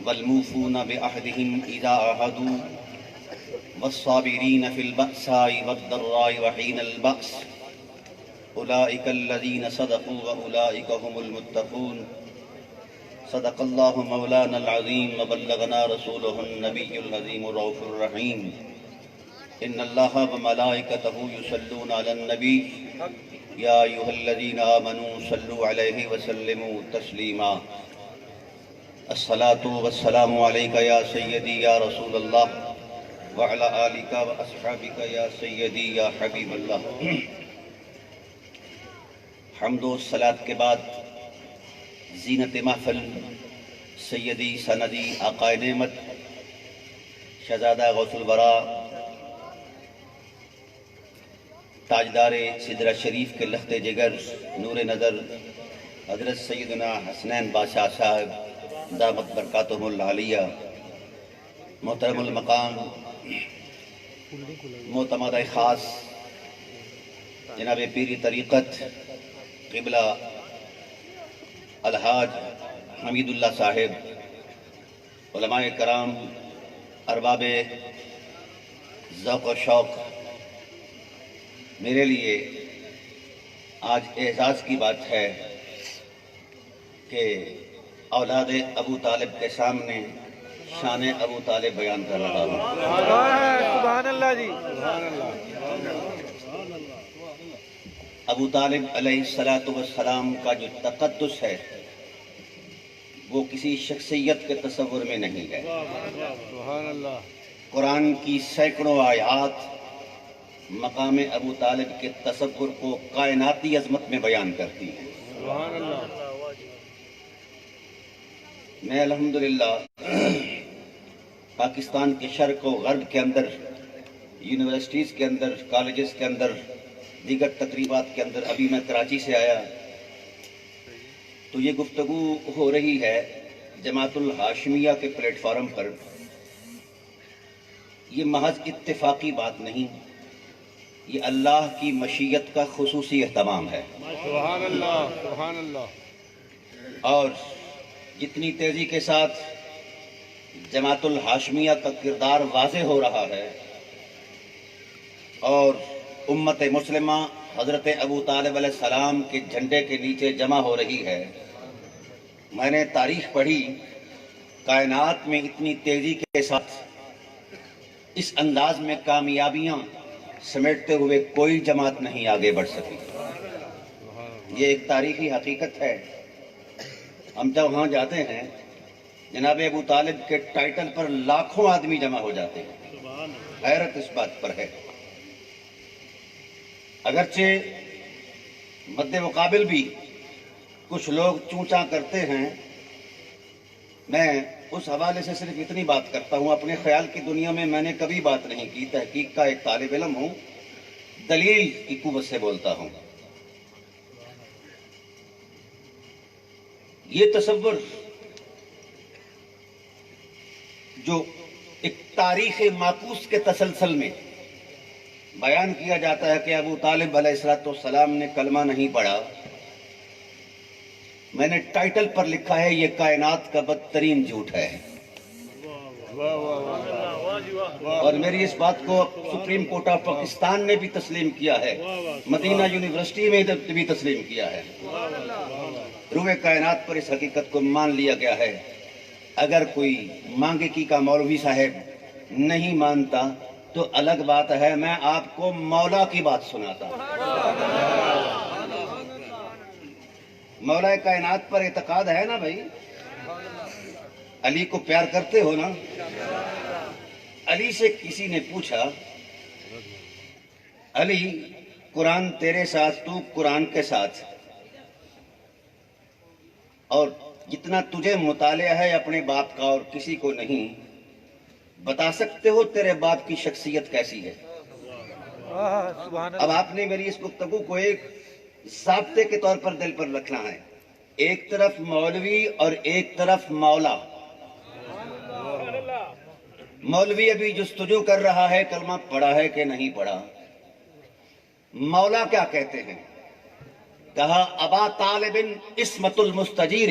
والموفون بعهدهم إذا عاهدوا والصابرين في البأساء والضراء وحين البأس أولئك الذين صدقوا وأولئك هم المتقون صدق الله مولانا العظيم وبلغنا رسوله النبي العظيم الرؤوف الرحيم إن الله وملائكته يصلون على النبي يا أيها الذين آمنوا صلوا عليه وسلموا تسليما الصلاة والسلام عليك يا سيدي يا رسول الله وعلى آلك وأصحابك يا سيدي يا حبيب الله حمد و صلاة کے بعد زینت محفل سیدی سندی آقا نعمت شہزادہ غوث الورا تاجدار سدرہ شریف کے لخت جگر نور نظر حضرت سیدنا حسنین بادشاہ صاحب دامت برکاتہم العالیہ محترم المقام معتمد خاص جناب پیری طریقت قبلہ الحاج حمید اللہ صاحب علماء کرام ارباب ذوق و شوق، میرے لیے آج اعزاز کی بات ہے کہ اولاد ابو طالب کے سامنے شان ابو طالب بیان کر رہا ہوں۔ سبحان اللہ جی، ابو طالب علیہ السلام کا جو تقدس ہے وہ کسی شخصیت کے تصور میں نہیں ہے۔ سبحان اللہ۔ قرآن کی سینکڑوں آیات مقام ابو طالب کے تصور کو کائناتی عظمت میں بیان کرتی ہیں۔ سبحان اللہ۔ میں الحمدللہ پاکستان کے شرق و غرب کے اندر، یونیورسٹیز کے اندر، کالجز کے اندر، دیگر تقریبات کے اندر، ابھی میں کراچی سے آیا تو یہ گفتگو ہو رہی ہے جماعت الہاشمیہ کے پلیٹ فارم پر۔ یہ محض اتفاقی بات نہیں، یہ اللہ کی مشیت کا خصوصی اہتمام ہے۔ سبحان اللہ، سبحان اللہ۔ اور جتنی تیزی کے ساتھ جماعت الہاشمیہ کا کردار واضح ہو رہا ہے اور امت مسلمہ حضرت ابو طالب علیہ السلام کے جھنڈے کے نیچے جمع ہو رہی ہے، میں نے تاریخ پڑھی، کائنات میں اتنی تیزی کے ساتھ اس انداز میں کامیابیاں سمیٹتے ہوئے کوئی جماعت نہیں آگے بڑھ سکی۔ یہ ایک تاریخی حقیقت ہے۔ ہم جب وہاں جاتے ہیں جناب ابو طالب کے ٹائٹل پر لاکھوں آدمی جمع ہو جاتے ہیں، حیرت اس بات پر ہے۔ اگرچہ مد مقابل بھی کچھ لوگ چونچاں کرتے ہیں، میں اس حوالے سے صرف اتنی بات کرتا ہوں، اپنے خیال کی دنیا میں میں نے کبھی بات نہیں کی، تحقیق کا ایک طالب علم ہوں، دلیل کی قوت سے بولتا ہوں۔ یہ تصور جو ایک تاریخ معکوس کے تسلسل میں بیان کیا جاتا ہے کہ ابو طالب علیہ السلام نے کلمہ نہیں پڑھا، میں نے ٹائٹل پر لکھا ہے یہ کائنات کا بدترین جھوٹ ہے۔ اور میری اس بات کو سپریم کورٹ آف پاکستان نے بھی تسلیم کیا ہے، مدینہ یونیورسٹی میں بھی تسلیم کیا ہے۔ روح کائنات پر اس حقیقت کو مان لیا گیا ہے۔ اگر کوئی مانگیکی کا مولوی صاحب نہیں مانتا تو الگ بات ہے، میں آپ کو مولا کی بات سناتا ہوں۔ مولا کائنات پر اعتقاد ہے نا بھائی؟ علی کو پیار کرتے ہو نا؟ علی سے کسی نے پوچھا، علی قرآن تیرے ساتھ، تو قرآن کے ساتھ، اور جتنا تجھے مطالعہ ہے اپنے باپ کا اور کسی کو نہیں، بتا سکتے ہو تیرے باپ کی شخصیت کیسی ہے؟ اب آپ نے میری اس گفتگو کو ایک ضابطے کے طور پر دل پر رکھنا ہے، ایک طرف مولوی اور ایک طرف مولا۔ مولوی ابھی جستجو کر رہا ہے کلمہ پڑھا ہے کہ نہیں پڑھا۔ مولا کیا کہتے ہیں؟ کہا ابا طالب اسمت المستجیر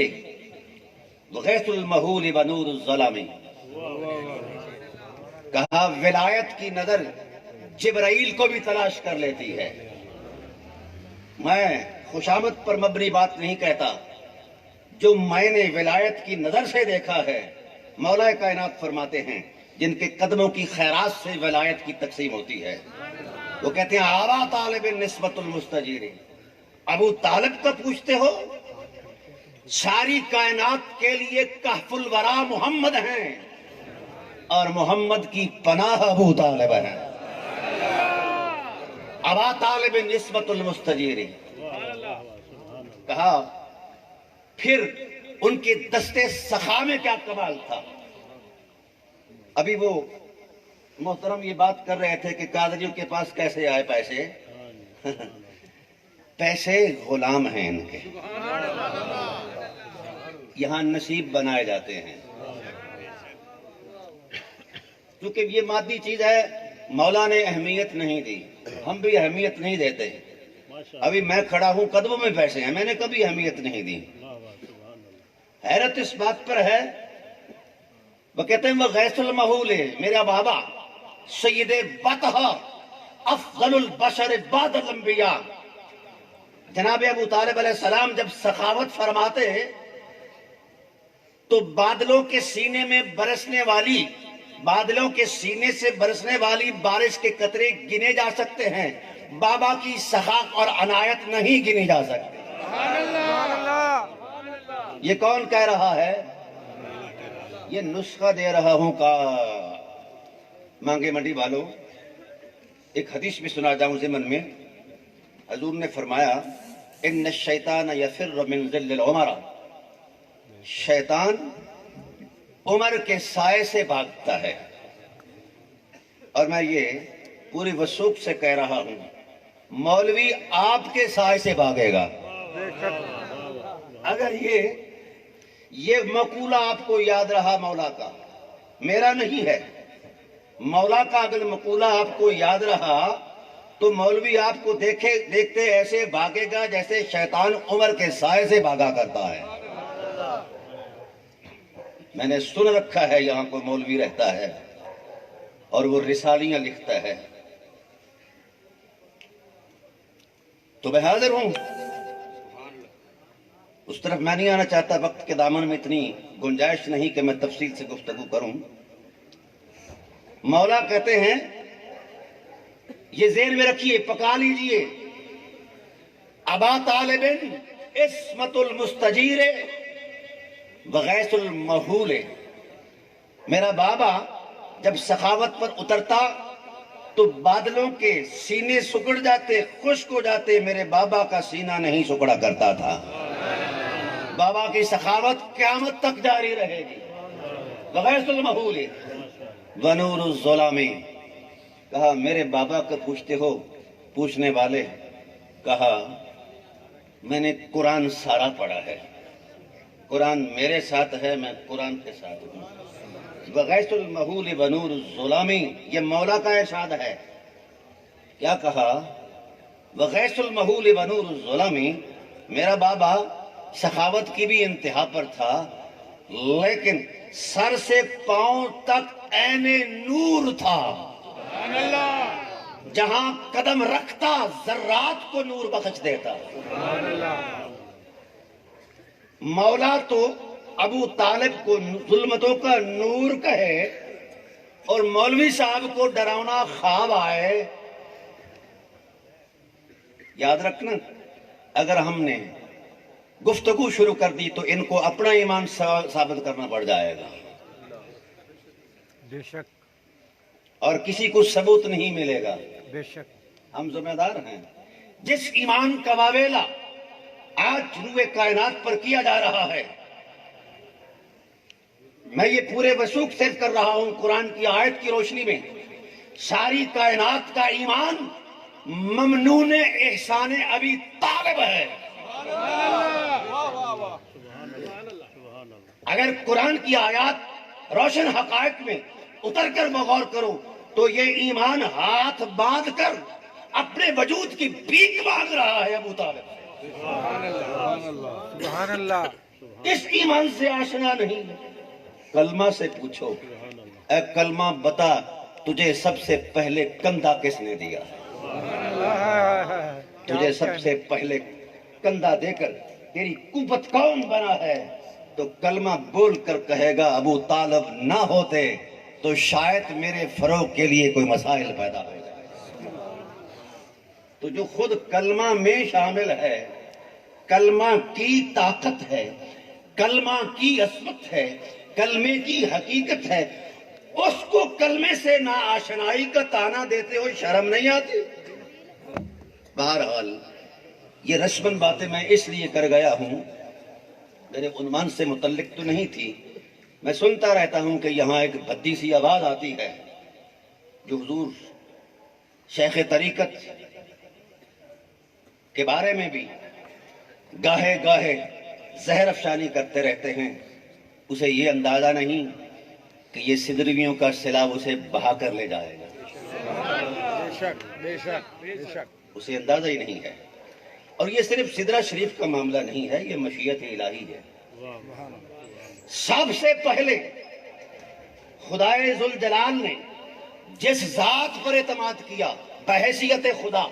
غیث المحول و نور الظلام. کہا ولایت کی نظر جبرائیل کو بھی تلاش کر لیتی ہے. میں خوشامد پر مبنی بات نہیں کہتا، جو میں نے ولایت کی نظر سے دیکھا ہے. مولا کائنات فرماتے ہیں جن کے قدموں کی خیرات سے ولایت کی تقسیم ہوتی ہے. وہ کہتے ہیں آبا طالب نسبت المستجیر. ابو طالب کا پوچھتے ہو؟ ساری کائنات کے لیے کہف الورا محمد ہیں اور محمد کی پناہ ابو طالب ہیں. ابا طالب نسبت المستجیر. کہا پھر ان کے دستے سخا میں کیا کمال تھا. ابھی وہ محترم یہ بات کر رہے تھے کہ قادریوں کے پاس کیسے آئے پیسے. پیسے غلام ہیں ان کے، یہاں نصیب بنائے جاتے ہیں. کیونکہ یہ مادی چیز ہے، مولا نے اہمیت نہیں دی، ہم بھی اہمیت نہیں دیتے. ابھی میں کھڑا ہوں، قدموں میں پیسے ہیں، میں نے کبھی اہمیت نہیں دی. حیرت اس بات پر ہے، وہ کہتے ہیں وہ غیث المحول ہے. میرا بابا سید بطحہ افضل البشر بعد الانبیاء جناب ابو طالب علیہ السلام جب سخاوت فرماتے تو بادلوں کے سینے میں برسنے والی، بادلوں کے سینے سے برسنے والی بارش کے قطرے گنے جا سکتے ہیں، بابا کی سخا اور عنایت نہیں گنی جا سکتے. یہ کون کہہ رہا ہے؟ یہ نسخہ دے رہا ہوں کا مانگے منڈی والوں. ایک حدیث بھی سنا جاؤں ضمن میں. حضور نے فرمایا ان الشیطان یفر من ظل العمر. شیطان عمر کے سائے سے بھاگتا ہے. اور میں یہ پوری وثوق سے کہہ رہا ہوں، مولوی آپ کے سائے سے بھاگے گا. اگر یہ مقولہ آپ کو یاد رہا مولا کا، میرا نہیں ہے، مولا کا اگر مقولہ آپ کو یاد رہا تو مولوی آپ کو دیکھتے ایسے بھاگے گا جیسے شیطان عمر کے سائے سے بھاگا کرتا ہے. میں نے سن رکھا ہے یہاں کوئی مولوی رہتا ہے اور وہ رسالیاں لکھتا ہے، تو میں حاضر ہوں. اس طرف میں نہیں آنا چاہتا، وقت کے دامن میں اتنی گنجائش نہیں کہ میں تفصیل سے گفتگو کروں. مولا کہتے ہیں، یہ ذہن میں رکھیے، پکا لیجئے، ابا طالب عصمت المستجیر وغیث المحول. میرا بابا جب سخاوت پر اترتا تو بادلوں کے سینے سکڑ جاتے، خشک ہو جاتے. میرے بابا کا سینہ نہیں سکڑا کرتا تھا. بابا کی سخاوت قیامت تک جاری رہے گی. وغیث المحول ونور الظلام. کہا میرے بابا کو پوچھتے ہو؟ پوچھنے والے کہا میں نے قرآن سارا پڑھا ہے، قرآن میرے ساتھ ہے، میں قرآن کے ساتھ ہوں. وغیث المحول ونور الظلام، یہ مولا کا ارشاد ہے. کیا کہا؟ وغیث المحول ونور الظلام. میرا بابا سخاوت کی بھی انتہا پر تھا، لیکن سر سے پاؤں تک عین نور تھا. جہاں قدم رکھتا ذرات کو نور بخش دیتا. مولا تو ابو طالب کو ظلمتوں کا نور کہے اور مولوی صاحب کو ڈراونا خواب آئے. یاد رکھنا، اگر ہم نے گفتگو شروع کر دی تو ان کو اپنا ایمان ثابت کرنا پڑ جائے گا، بے شک، اور کسی کو ثبوت نہیں ملے گا. بے شک. ہم ذمہ دار ہیں. جس ایمان کا واویلا آج روئے کائنات پر کیا جا رہا ہے، میں یہ پورے وثوق سے کر رہا ہوں قرآن کی آیت کی روشنی میں. ساری کائنات کا ایمان ممنون احسان ابی طالب ہے. اگر قرآن کی آیات روشن حقائق میں اتر کر غور کرو تو یہ ایمان ہاتھ باندھ کر اپنے وجود کی بھیک مانگ رہا ہے ابو طالب. سبحان اللہ، سبحان اللہ، اس ایمان سے آشنا نہیں ہے؟ کلمہ سے پوچھو، اے کلمہ بتا تجھے سب سے پہلے کندھا کس نے دیا ہے؟ تجھے سب سے پہلے کندھا دے کر تیری قوت کون بنا ہے؟ تو کلمہ بول کر کہے گا ابو طالب نہ ہوتے تو شاید میرے فروغ کے لیے کوئی مسائل پیدا ہو جائے۔ تو جو خود کلمہ میں شامل ہے، کلمہ کی طاقت ہے، کلمہ کی عظمت ہے، کلمے کی حقیقت ہے، اس کو کلمے سے نا آشنائی کا تانا دیتے ہو شرم نہیں آتی؟ بہرحال یہ رسمن باتیں میں اس لیے کر گیا ہوں، میرے عنوان سے متعلق تو نہیں تھی، میں سنتا رہتا ہوں کہ یہاں ایک بھدی سی آواز آتی ہے جو حضور شیخ طریقت کے بارے میں بھی گاہے گاہے زہر افشانی کرتے رہتے ہیں۔ اسے یہ اندازہ نہیں کہ یہ سدرویوں کا سیلاب اسے بہا کر لے جائے گا، بے شک بے شک بے شک، اسے اندازہ ہی نہیں ہے۔ اور یہ صرف سدرہ شریف کا معاملہ نہیں ہے، یہ مشیت الہی ہے۔ سب سے پہلے خدائے ذوالجلال نے جس ذات پر اعتماد کیا بحیثیت خدا،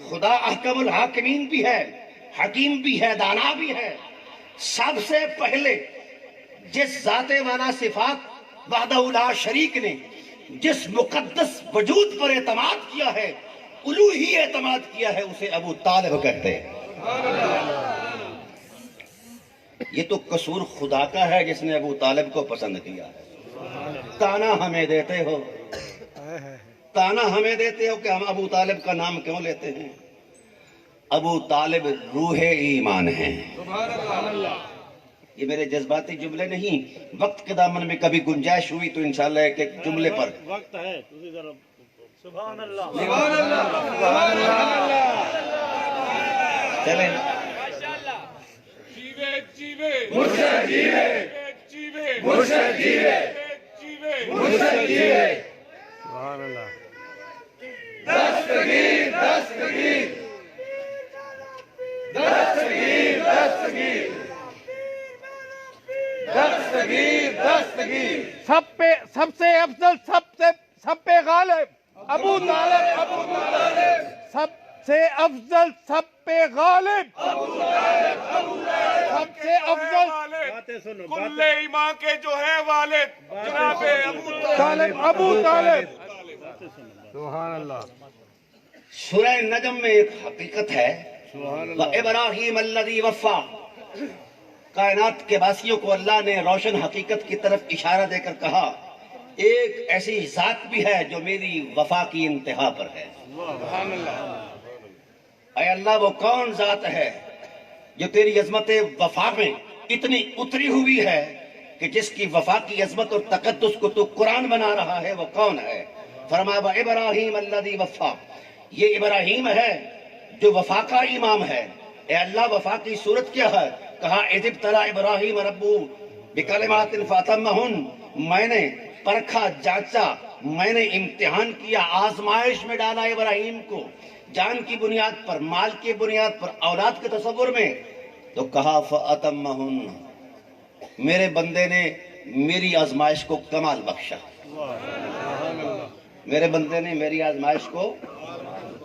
خدا احکم الحاکمین بھی ہے، حکیم بھی ہے، دانا بھی ہے، سب سے پہلے جس ذات والا صفات وحدہ لا شریک نے جس مقدس وجود پر اعتماد کیا ہے، الوہی اعتماد کیا ہے، اسے ابو طالب کہتے ہیں۔ یہ تو قصور خدا کا ہے جس نے ابو طالب کو پسند کیا ہے۔ تانا ہمیں دیتے ہو، تانا ہمیں دیتے ہو کہ ہم ابو طالب کا نام کیوں لیتے ہیں؟ ابو طالب روح ایمان ہیں۔ یہ میرے جذباتی جملے نہیں، وقت کے دامن میں کبھی گنجائش ہوئی تو انشاءاللہ ایک ایک جملے پر وقت ہے۔ سبحان اللہ، چلیں۔ سبحان اللہ، دستگیر دستگیر دستگیر دستگیر دستگیر دستگیر سب سے افضل، سب پہ غالب ابو طالب، ابو طالب سب سے افضل، سب پہ غالب ابو طالب، ابو طالب سب سے افضل، باتیں سنو، کل ایمان کے جو ہے والد جناب ابو طالب، ابو طالب۔ سبحان اللہ، سورہ نجم میں ایک حقیقت ہے، وَإِبْرَاهِيمَ الَّذِي وَفَّى، کائنات کے باسیوں کو اللہ نے روشن حقیقت کی طرف اشارہ دے کر کہا ایک ایسی ذات بھی ہے جو میری وفا کی انتہا پر ہے۔ اے اللہ وہ کون ذات ہے جو تیری عظمت وفا میں اتنی اتری ہوئی ہے کہ جس کی وفا کی عظمت اور تقدس کو تو قرآن بنا رہا ہے، وہ کون ہے؟ فرمایا وَإِبْرَاهِيمَ الَّذِي وَفَّى، یہ ابراہیم ہے جو وفا کا امام ہے۔ اے اللہ وفا کی صورت کیا ہے؟ کہا اِذِ ابْتَلَىٰ إِبْرَاهِيمَ رَبُّهُ بِكَلِمَاتٍ فَأَتَمَّهُنَّ، میں نے پرکھا، جانچا، میں نے امتحان کیا، آزمائش میں ڈالا ابراہیم کو، جان کی بنیاد پر، مال کی بنیاد پر، اولاد کے تصور میں، تو کہا فَأَتَمَّهُنَّ، میرے بندے نے میری آزمائش کو کمال بخشا، میرے بندے نے میری آزمائش کو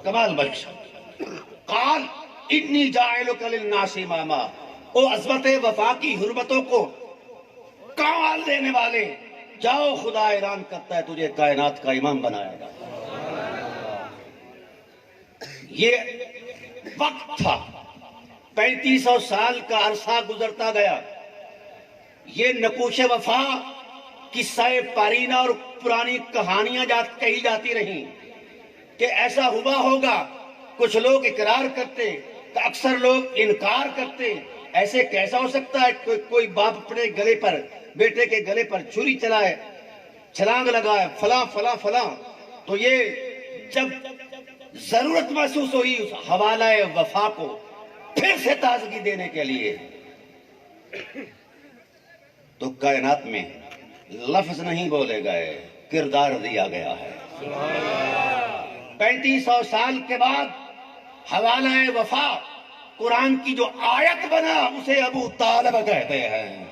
کمال بخشا۔ قال انی جاعلک للناس اماما، او عظمت وفا کی حرمتوں کو کمال دینے والے، جاؤ خدا اعلان کرتا ہے تجھے کائنات کا امام بنائے گا۔ یہ وقت تھا، 3500 سال کا عرصہ گزرتا گیا، یہ نقوش وفا قصہ پارینہ اور پرانی کہانیاں کہی جاتی رہیں کہ ایسا ہوا ہوگا، کچھ لوگ اقرار کرتے تو اکثر لوگ انکار کرتے، ایسے کیسا ہو سکتا ہے کوئی باپ اپنے گلے پر، بیٹے کے گلے پر چھری چلائے، چھلانگ لگائے، فلاں فلاں فلاں۔ تو یہ جب ضرورت محسوس ہوئی اس حوالہ وفا کو پھر سے تازگی دینے کے لیے، تو کائنات میں لفظ نہیں بولے گئے، کردار دیا گیا ہے۔ 3500 سال کے بعد حوالہ وفا قرآن کی جو آیت بنا اسے ابو طالب کہتے ہیں.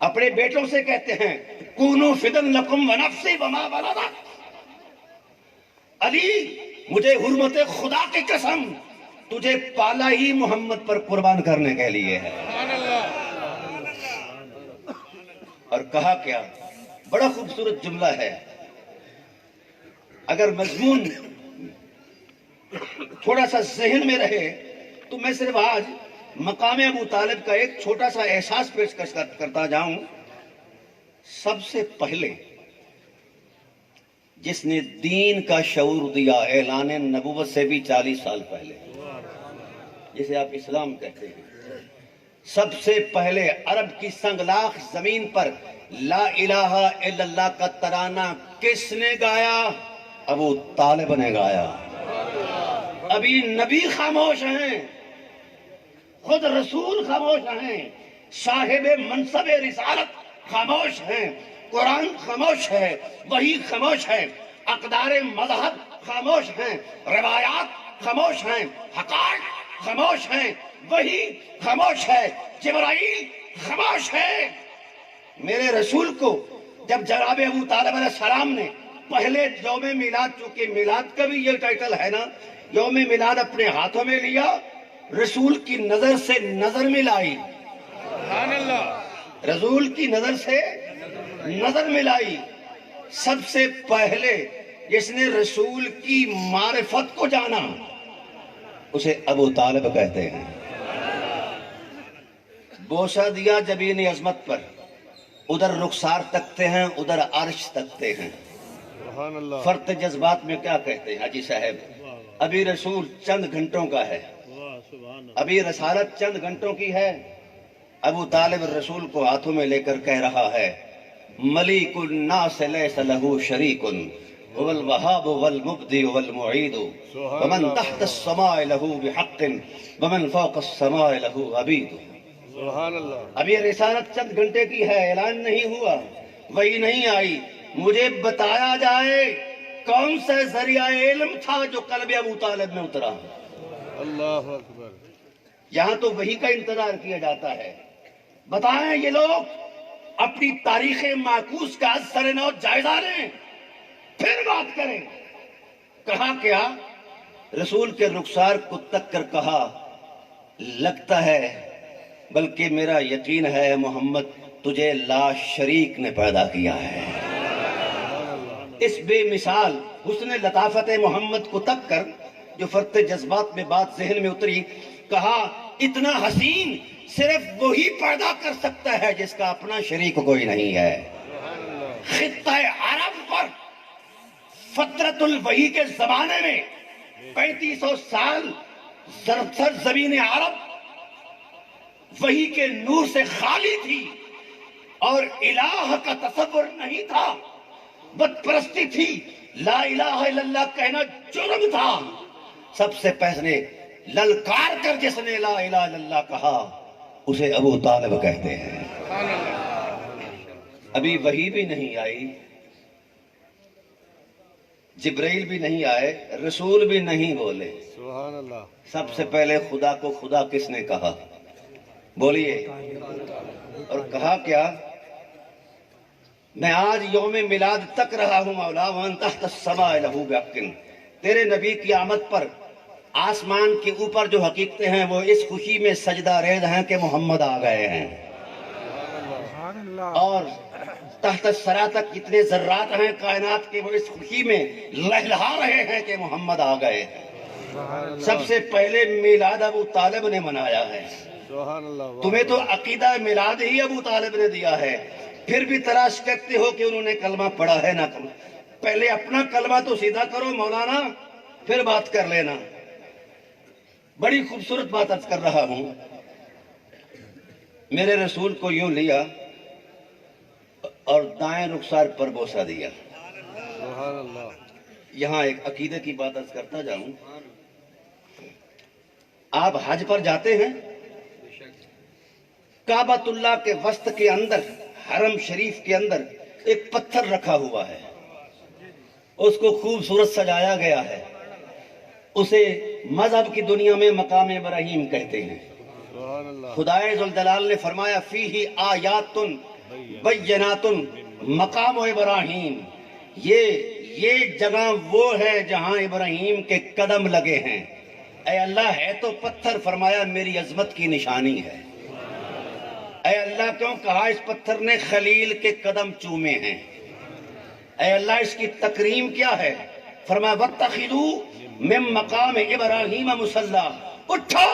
اپنے بیٹوں سے کہتے ہیں کونو فدن لکم ونفسی وما ولدا. علی مجھے حرمت خدا کی قسم تجھے پالا ہی محمد پر قربان کرنے کے لیے ہے. اور کہا کیا بڑا خوبصورت جملہ ہے. اگر مضمون تھوڑا سا ذہن میں رہے تو میں صرف آج مقام ابو طالب کا ایک چھوٹا سا احساس پیش کرتا جاؤں. سب سے پہلے جس نے دین کا شعور دیا اعلان نبوت سے بھی 40 سال پہلے، جسے آپ اسلام کہتے ہیں، سب سے پہلے عرب کی سنگلاخ زمین پر لا الہ الا اللہ کا ترانہ کس نے گایا؟ ابو طالب نے گایا. ابھی نبی خاموش ہیں، خود رسول خاموش ہیں، صاحب منصب رسالت خاموش ہیں، قرآن خاموش ہے، وحی خاموش ہے، اقدار مذہب خاموش ہیں، روایات خاموش ہیں، حقائق خاموش ہیں، وحی خاموش ہے، جبرائیل خاموش ہے. میرے رسول کو جب جناب ابو طالب علیہ السلام نے پہلے یوم میلاد، چونکہ میلاد کا بھی یہ ٹائٹل ہے نا، یوم میلاد اپنے ہاتھوں میں لیا، رسول کی نظر سے نظر ملائی، سبحان اللہ، رسول کی نظر سے نظر ملائی. سب سے پہلے جس نے رسول کی معرفت کو جانا اسے ابو طالب کہتے ہیں. بوسہ دیا جبین عظمت پر، ادھر رخسار تکتے ہیں ادھر عرش تکتے ہیں. سبحان اللہ، فرط جذبات میں کیا کہتے ہیں حاجی صاحب؟ ابھی رسول چند گھنٹوں کا ہے، ابھی رسالت چند گھنٹوں کی ہے. ابو طالب رسول کو ہاتھوں میں لے کر کہہ رہا ہے ملیک الناس لیس لہ شریک هو الوهاب والمبدی والمعید ومن تحت السماء لہ بحق ومن فوق السماء لہ عبید. سبحان اللہ، اب یہ رسالت چند گھنٹے کی ہے، اعلان نہیں ہوا، وہی نہیں آئی. مجھے بتایا جائے کون سا ذریعہ علم تھا جو قلب ابو طالب میں اترا. اللہ اکبر. یہاں تو وہی کا انتظار کیا جاتا ہے. بتائیں یہ لوگ اپنی تاریخ معکوس کا سر نو جائزہ لیں پھر بات کریں. کہا کیا؟ رسول کے رخسار کو تک کر کہا لگتا ہے بلکہ میرا یقین ہے محمد تجھے لا شریک نے پیدا کیا ہے. اس بے مثال حسن لطافت محمد کو تک کر جو فرط جذبات میں بات ذہن میں اتری، کہا اتنا حسین صرف وہی پیدا کر سکتا ہے جس کا اپنا شریک کوئی نہیں ہے. خطہ عرب پر فترت الوحی کے زمانے میں 3500 سال سرسر زمین عرب وحی کے نور سے خالی تھی اور الہ کا تصور نہیں تھا، بت پرستی تھی، لا الہ الا اللہ کہنا جرم تھا. سب سے پہلے للکار کر جس نے لا الہ الا اللہ کہا اسے ابو طالب کہتے ہیں. ابھی وحی بھی نہیں آئی، جبرائیل بھی نہیں آئے، رسول بھی نہیں بولے. سبحان اللہ، سب سے پہلے خدا کو خدا کس نے کہا؟ بولیے. اور کہا کیا؟ میں آج یوم میلاد تک رہا ہوں مولا وان تحت السماء لہ بحق. تیرے نبی کی آمد پر آسمان کے اوپر جو حقیقتیں ہیں وہ اس خوشی میں سجدہ ریز ہیں کہ محمد آ گئے ہیں، اور تحت الثری تک کتنے ذرات ہیں کائنات کے وہ اس خوشی میں لہلہا رہے ہیں کہ محمد آ گئے ہیں. سب سے پہلے میلاد ابو طالب نے منایا ہے. سبحان اللہ. تمہیں تو عقیدہ میلاد ہی ابو طالب نے دیا ہے، پھر بھی تلاش کرتے ہو کہ انہوں نے کلمہ پڑھا ہے نہ کلمہ. پہلے اپنا کلمہ تو سیدھا کرو مولانا، پھر بات کر لینا. بڑی خوبصورت بات عرض کر رہا ہوں. میرے رسول کو یوں لیا اور دائیں رخسار پر بوسہ دیا. سبحان اللہ. یہاں ایک عقیدے کی بات عرض کرتا جاؤں. آپ حج پر جاتے ہیں، کعبۃ اللہ کے وسط کے اندر حرم شریف کے اندر ایک پتھر رکھا ہوا ہے، اس کو خوبصورت سجایا گیا ہے. اسے مذہب کی دنیا میں مقام ابراہیم کہتے ہیں۔ خدائے ذوالجلال نے فرمایا فیہ آیات بینات مقام ابراہیم، یہ جگہ وہ ہے جہاں ابراہیم کے قدم لگے ہیں۔ اے اللہ ہے تو پتھر، فرمایا میری عظمت کی نشانی ہے۔ اے اللہ کیوں کہا اس پتھر نے خلیل کے قدم چومے ہیں۔ اے اللہ اس کی تکریم کیا ہے؟ فرمایا وَاتَّخِذُوا مِن مقام ابراہیم مصلی، اٹھو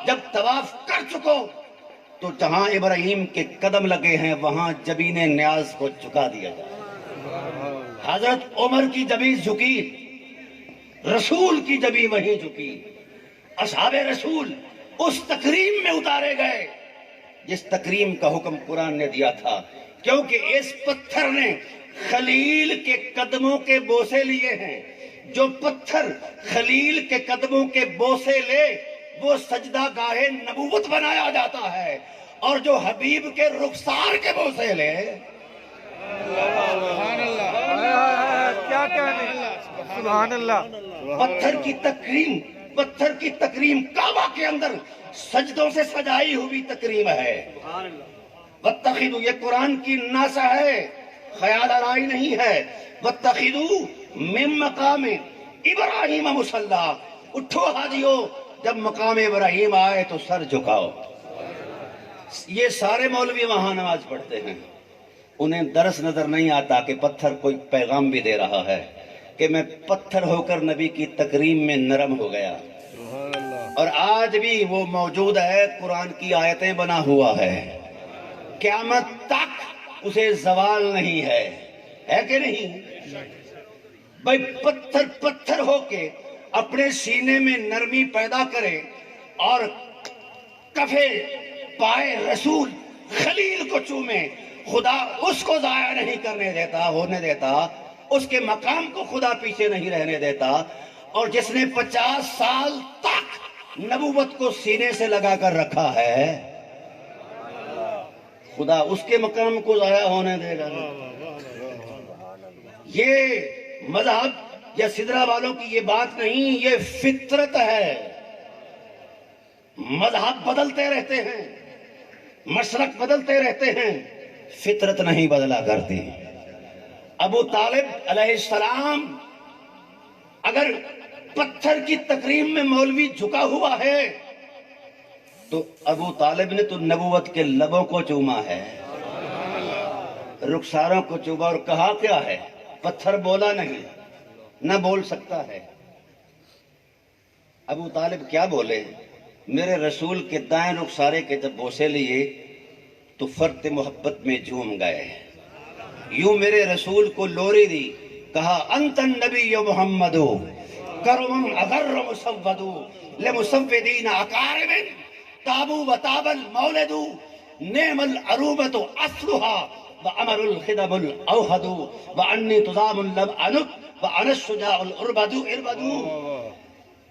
جب طواف کر چکو تو جہاں ابراہیم کے قدم لگے ہیں وہاں جبین نیاز کو جھکا دیا جائے۔ حضرت عمر کی جبین جھکی، رسول کی جبین وہیں جھکی، اصحاب رسول اس تکریم میں اتارے گئے جس تکریم کا حکم قرآن نے دیا تھا، کیونکہ اس پتھر نے خلیل کے قدموں کے بوسے لیے ہیں۔ جو پتھر خلیل کے قدموں کے بوسے لے وہ سجدہ گاہ نبوت بنایا جاتا ہے، اور جو حبیب کے رخسار کے بوسے لے کیا کہنے، سبحان اللہ۔ پتھر کی تکریم کعبہ کے اندر سجدوں سے سجائی ہوئی تکریم ہے۔ وَاتَّخِذُوا، یہ قرآن کی ناسا ہے، خیال آرائی نہیں ہے۔ وَاتَّخِذُوا مِن مقام ابراہیم مصلی، اٹھو حاجیو جب مقام ابراہیم آئے تو سر جھکاؤ۔ یہ سارے مولوی وہاں نماز پڑھتے ہیں، انہیں درس نظر نہیں آتا کہ پتھر کوئی پیغام بھی دے رہا ہے کہ میں پتھر ہو کر نبی کی تکریم میں نرم ہو گیا، اور آج بھی وہ موجود ہے، قرآن کی آیتیں بنا ہوا ہے، قیامت تک اسے زوال نہیں ہے کہ نہیں؟ بھائی پتھر ہو کے اپنے سینے میں نرمی پیدا کرے اور کفے پائے رسول خلیل کو چومے، خدا اس کو ضائع نہیں کرنے دیتا، ہونے دیتا، اس کے مقام کو خدا پیچھے نہیں رہنے دیتا، اور جس نے 50 سال تک نبوت کو سینے سے لگا کر رکھا ہے خدا اس کے مقام کو ضائع ہونے دے گا؟ یہ مذہب یا سدرہ والوں کی یہ بات نہیں، یہ فطرت ہے۔ مذہب بدلتے رہتے ہیں، مشرق بدلتے رہتے ہیں، فطرت نہیں بدلا کرتی۔ ابو طالب علیہ السلام اگر پتھر کی تکریم میں مولوی جھکا ہوا ہے تو ابو طالب نے تو نبوت کے لبوں کو چوما ہے، رخساروں کو چوما، اور کہا کیا ہے؟ پتھر بولا نہیں، نہ بول سکتا ہے۔ ابو طالب کیا بولے؟ میرے رسول کے دائیں رخسارے کے جب بوسے لیے تو فرط محبت میں جھوم گئے، یوں میرے رسول کو لوری دی، کہا انت النبی محمد کرم اغر مسود لمسودین اقارب تابو و تاب المولد نعم العروبت اصلها وعمر الخدم الاوحد وانی تضام اللبعنت وانا الشجاع الاربد۔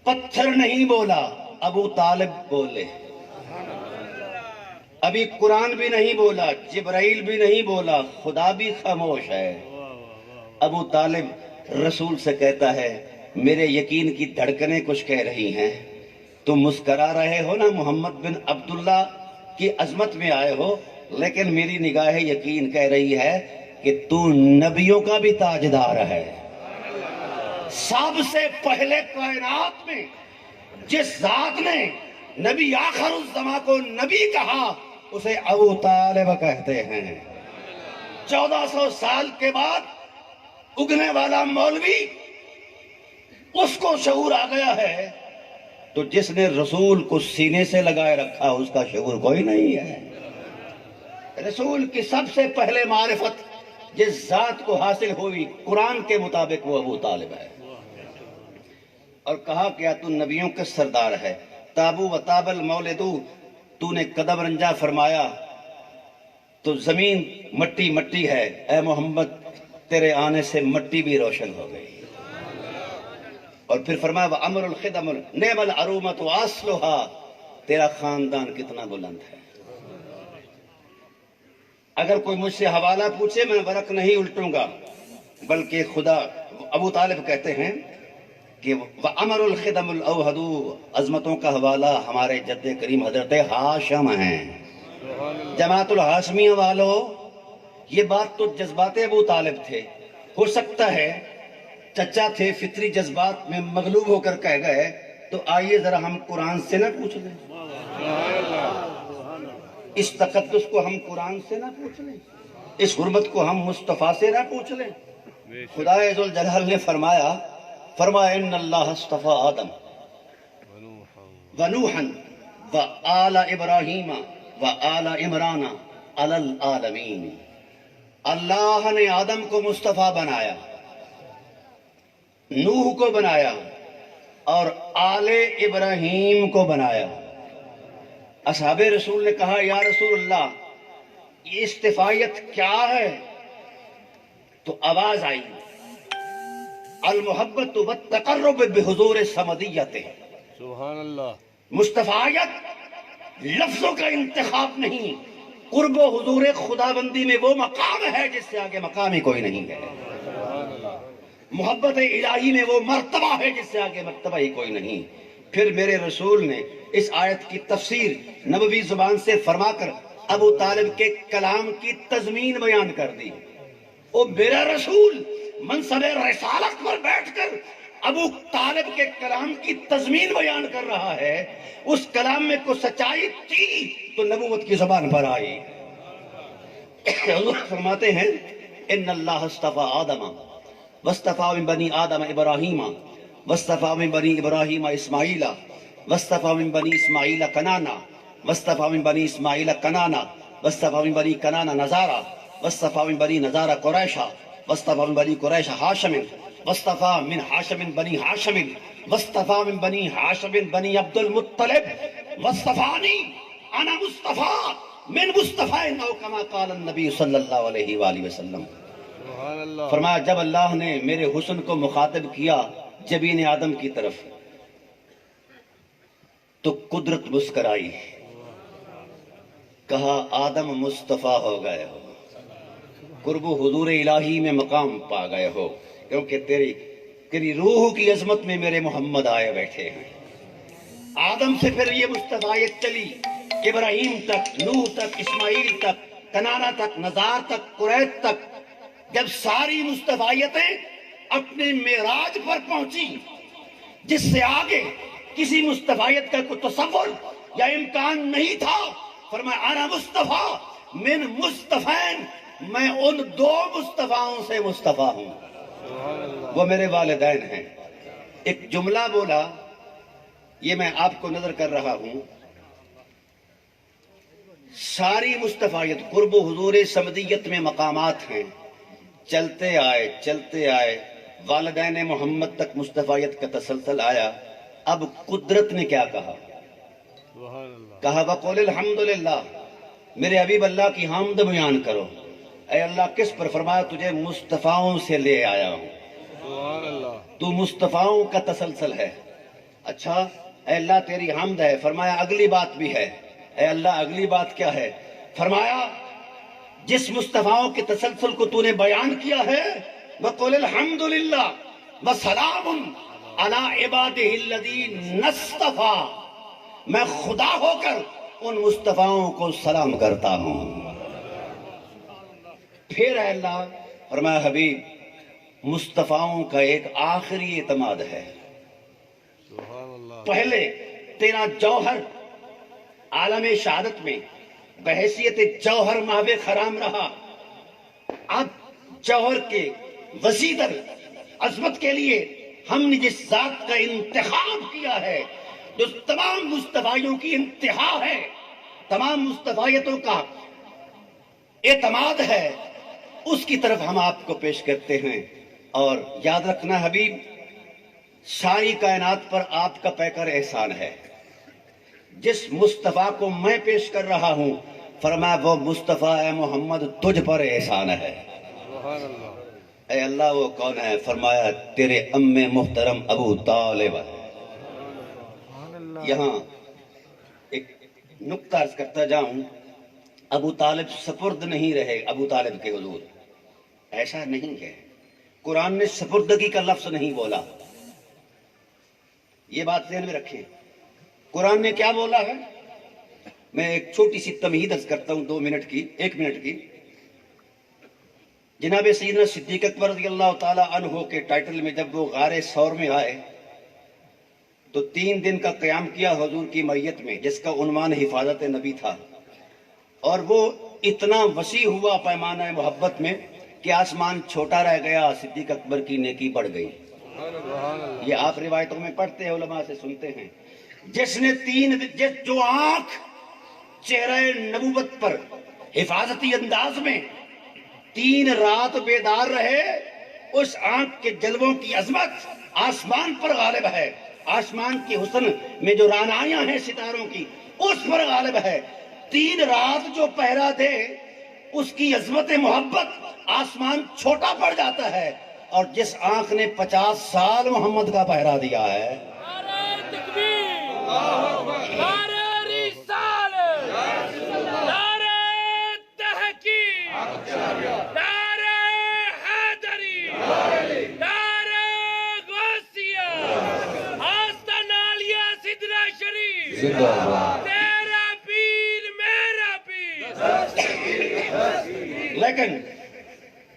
پتھر نہیں بولا، ابو طالب بولے۔ ابھی قرآن بھی نہیں بولا، جبرائیل بھی نہیں بولا، خدا بھی خاموش ہے۔ ابو طالب رسول سے کہتا ہے میرے یقین کی دھڑکنیں کچھ کہہ رہی ہیں، تم مسکرا رہے ہو نا محمد بن عبداللہ کی عظمت میں آئے ہو، لیکن میری نگاہ یقین کہہ رہی ہے کہ تو نبیوں کا بھی تاجدار ہے۔ سب سے پہلے کائنات میں جس ذات نے نبی آخر الزمان کو نبی کہا اسے ابو طالب کہتے ہیں۔ 1400 سال کے بعد اگنے والا مولوی، اس کو شعور آ گیا ہے، تو جس نے رسول کو سینے سے لگائے رکھا اس کا شعور کوئی نہیں ہے۔ رسول کی سب سے پہلے معرفت جس ذات کو حاصل ہوئی قرآن کے مطابق وہ ابو طالب ہے، اور کہا کیا تو نبیوں کے سردار ہے۔ تابو و تاب المولد، تو نے قدم رنجا فرمایا تو زمین مٹی مٹی ہے، اے محمد تیرے آنے سے مٹی بھی روشن ہو گئی۔ اور پھر فرمایا وَعَمْرُ الْخِدَمُ نِعْمَ الْعَرُومَةُ وَأَصْلُهَا، تیرا خاندان کتنا بلند ہے۔ اگر کوئی مجھ سے حوالہ پوچھے میں ورق نہیں الٹوں گا، بلکہ خدا، ابو طالب کہتے ہیں کہ وَعَمَرُ الْخِدَمُ الْأَوْحَدُ، عظمتوں کا حوالہ ہمارے جد کریم حضرت ہاشم ہیں۔ جماعت الہاشمیہ والو، یہ بات تو جذبات ابو طالب تھے، ہو سکتا ہے چچا تھے، فطری جذبات میں مغلوب ہو کر کہہ گئے، تو آئیے ذرا ہم قرآن سے نہ پوچھ لیں، اس تقدس کو ہم قرآن سے نہ پوچھ لیں، اس حرمت کو ہم مصطفیٰ سے نہ پوچھ لیں۔ خدا ذوالجلال نے فرمایا ان اللہ اصطفیٰ آدم ونوحا وآل ابراہیم وآل عمران علی العالمین۔ اللہ نے آدم کو مصطفیٰ بنایا، نوح کو بنایا اور آل ابراہیم کو بنایا۔ اصحاب رسول نے کہا یا رسول اللہ یہ استفائیت کیا ہے؟ تو آواز آئی المحبت والتقرب بحضور سمدیت۔ سبحان اللہ۔ مصطفیت لفظوں کا انتخاب نہیں، قرب و حضور خدا بندی میں وہ مقام ہے جس سے آگے مقام ہی کوئی نہیں ہے، محبت الہی میں وہ مرتبہ ہے جس سے آگے مرتبہ ہی کوئی نہیں۔ پھر میرے رسول نے اس آیت کی تفسیر نبوی زبان سے فرما کر ابو طالب کے کلام کی تضمین بیان کر دی۔ وہ میرا رسول منصب رسالت پر بیٹھ کر ابو طالب کے کلام کی تضمین بیان کر رہا ہے، اس کلام میں کوئی سچائی تھی تو نبوت کی زبان پر آئی۔ حضور فرماتے ہیں ان اللہ اصطفیٰ آدم واصطفیٰ من بنی آدم ابراہیم واصطفیٰ من بنی ابراہیم اسماعیل واصطفیٰ من بنی اسماعیل کنانا واصطفیٰ من بنی اسماعیل کنانا واصطفیٰ من بنی کنانا نزارہ واصطفیٰ من بنی نزارہ قریشہ واصطفیٰ من بنی قریشہ ہاشم واصطفیٰ من ہاشم بنی ہاشم واصطفیٰ من بنی ہاشم بنی عبد المطلب واصطفانی انا مصطفیٰ من مصطفیٰ او کما قال النبی صلی اللہ علیہ وآلہ وسلم۔ فرمایا جب اللہ نے میرے حسن کو مخاطب کیا جبین آدم کی طرف تو قدرت مسکرائی، کہا آدم مصطفیٰ ہو گئے ہو، قرب و حضور الہی میں مقام پا گئے ہو، کیونکہ تیری روح کی عظمت میں میرے محمد آئے بیٹھے ہیں۔ آدم سے پھر یہ مصطفیت چلی ابراہیم تک، نوح تک، اسماعیل تک، کنانا تک، نزار تک، قریش تک، جب ساری مصطفیتیں اپنے معراج پر پہنچی جس سے آگے کسی مصطفیت کا کوئی تصور یا امکان نہیں تھا، فرمایا انا مصطفیٰ من مصطفین، میں ان دو مصطفیٰوں سے مصطفیٰ ہوں، وہ میرے والدین ہیں۔ ایک جملہ بولا، یہ میں آپ کو نظر کر رہا ہوں، ساری مصطفیت قرب و حضور سمدیت میں مقامات ہیں، چلتے آئے والدین محمد تک مصطفیت کا تسلسل آیا۔ اب قدرت نے کیا کہا؟ کہا وَقُلِ الْحَمْدُلِلَّہ، میرے حبیب اللہ کی حمد بیان کرو۔ اے اللہ کس پر؟ فرمایا تجھے مصطفیٰوں سے لے آیا ہوں، تو مصطفیٰوں کا تسلسل ہے۔ اچھا اے اللہ تیری حمد ہے، فرمایا اگلی بات بھی ہے۔ اے اللہ اگلی بات کیا ہے؟ فرمایا جس مصطفیٰوں کے تسلسل کو تو نے بیان کیا ہے، وَقُلِ الْحَمْدُلِلَّہ وَسَلَامٌ عَلَىٰ عِبَادِهِ الَّذِينَ اصْطَفَىٰ، میں خدا ہو کر ان مصطفیٰوں کو سلام کرتا ہوں۔ پھر اے اللہ فرمایا حبیب مصطفیٰوں کا ایک آخری اعتماد ہے، پہلے تیرا جوہر عالم شہادت میں بحیثیت جوہر محو خرام رہا، اب جوہر کے وسیع عظمت کے لیے ہم نے جس ذات کا انتخاب کیا ہے جو تمام مصطفیوں کی انتہا ہے، تمام مصطفیتوں کا اعتماد ہے، اس کی طرف ہم آپ کو پیش کرتے ہیں۔ اور یاد رکھنا حبیب ساری کائنات پر آپ کا پیکر احسان ہے، جس مصطفیٰ کو میں پیش کر رہا ہوں فرمایا وہ مصطفیٰ اے محمد تجھ پر احسان ہے۔ اے اللہ وہ کون ہے؟ فرمایا تیرے ام محترم ابو طالب ہے۔ یہاں ایک نکتہ عرض کرتا جاؤں، ابو طالب سپرد نہیں رہے ابو طالب کے حضور، ایسا نہیں ہے، قرآن نے سپردگی کا لفظ نہیں بولا، یہ بات ذہن میں رکھیں. قرآن نے کیا بولا ہے؟ میں ایک چھوٹی سی تمہید عرض کرتا ہوں 1 منٹ کی. جناب سیدنا صدیق اکبر رضی اللہ تعالی عنہ کے ٹائٹل میں جب وہ غار ثور میں آئے تو 3 دن کا قیام کیا حضور کی میت میں، جس کا عنوان حفاظت نبی تھا. اور وہ اتنا وسیع ہوا پیمانہ محبت میں کہ آسمان چھوٹا رہ گیا، صدیق اکبر کی نیکی بڑھ گئی. یہ آپ روایتوں میں پڑھتے ہیں، علماء سے سنتے ہیں. جس نے جو آنکھ چہرہ نبوت پر حفاظتی انداز میں 3 رات بیدار رہے، اس آنکھ کے جلووں کی عظمت آسمان پر غالب ہے. آسمان کی حسن میں جو رانائیاں ہیں ستاروں کی، اس پر غالب ہے. 3 رات جو پہرا دے، اس کی عظمت محبت آسمان چھوٹا پڑ جاتا ہے. اور جس آنکھ نے 50 سال محمد کا پہرا دیا ہے، نعرہ تکبیر، نعرہ رسالت، نعرہ تحقیق، نعرہ حیدری، نعرہ غوثیہ، آستان عالیہ سدرہ شریف، تیرا پیر میرا پیر. لیکن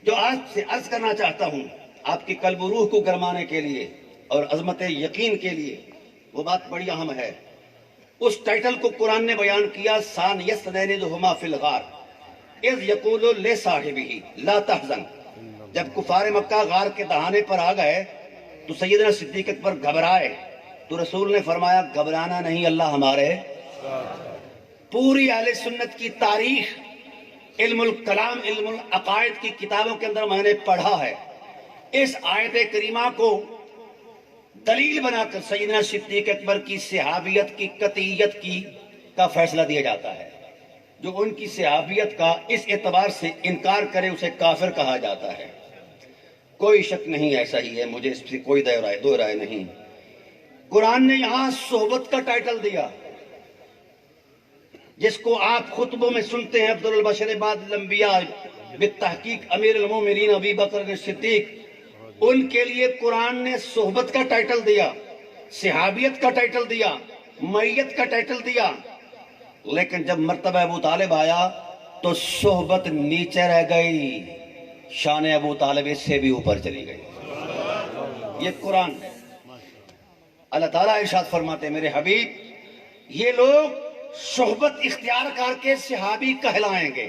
جو آج سے عرض کرنا چاہتا ہوں آپ کی قلب و روح کو گرمانے کے لیے اور عظمت یقین کے لیے، وہ بات بڑی اہم ہے. اس ٹائٹل کو قرآن نے بیان کیا، سان یسنین ذہما فی الغار اذ یقول لصاحبہ لا تحزن. جب کفار مکہ غار کے دہانے پر آ گئے تو سیدنا صدیق اکبر گھبرائے، تو رسول نے فرمایا گھبرانا نہیں، اللہ ہمارے. پوری اہل سنت کی تاریخ، علم الکلام، علم العقائد کی کتابوں کے اندر میں نے پڑھا ہے. اس آیت کریمہ کو دلیل بنا کر سیدنا صدیق اکبر کی صحابیت کی قطعیت کا فیصلہ دیا جاتا ہے. جو ان کی صحابیت کا اس اعتبار سے انکار کرے اسے کافر کہا جاتا ہے. کوئی شک نہیں، ایسا ہی ہے، مجھے اس سے کوئی دو رائے نہیں. قرآن نے یہاں صحبت کا ٹائٹل دیا، جس کو آپ خطبوں میں سنتے ہیں، افضل البشر بعد الانبیاء بالتحقیق امیر المومنین ابی بکر صدیق. ان کے لیے قرآن نے صحبت کا ٹائٹل دیا، صحابیت کا ٹائٹل دیا، میت کا ٹائٹل دیا. لیکن جب مرتبہ ابو طالب آیا تو صحبت نیچے رہ گئی، شان ابو طالب اس سے بھی اوپر چلی گئی. یہ قرآن ہے. اللہ تعالیٰ ارشاد فرماتے ہیں، میرے حبیب یہ لوگ صحبت اختیار کر کے صحابی کہلائیں گے،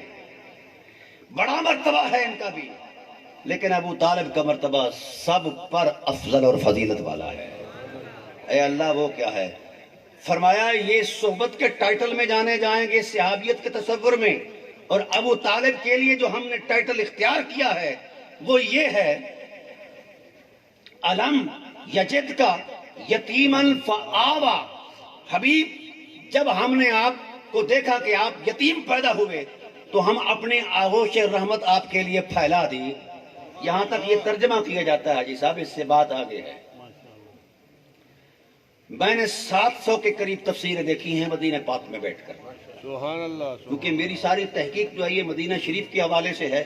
بڑا مرتبہ ہے ان کا بھی، لیکن ابو طالب کا مرتبہ سب پر افضل اور فضیلت والا ہے. اے اللہ وہ کیا ہے؟ فرمایا یہ صحبت کے ٹائٹل میں جانے جائیں گے، صحابیت کے تصور میں. اور ابو طالب کے لیے جو ہم نے ٹائٹل اختیار کیا ہے وہ یہ ہے، علم یجد کا یتیمن فآوا. حبیب جب ہم نے آپ کو دیکھا کہ آپ یتیم پیدا ہوئے تو ہم اپنے آغوش رحمت آپ کے لیے پھیلا دی. یہاں تک یہ ترجمہ کیا جاتا ہے حاجی صاحب، اس سے بات آگے ہے. میں نے 700 کے قریب تفسیریں دیکھی ہیں مدینہ پاک میں بیٹھ کر، سبحان اللہ. کیونکہ میری ساری تحقیق جو ہے یہ مدینہ شریف کے حوالے سے ہے.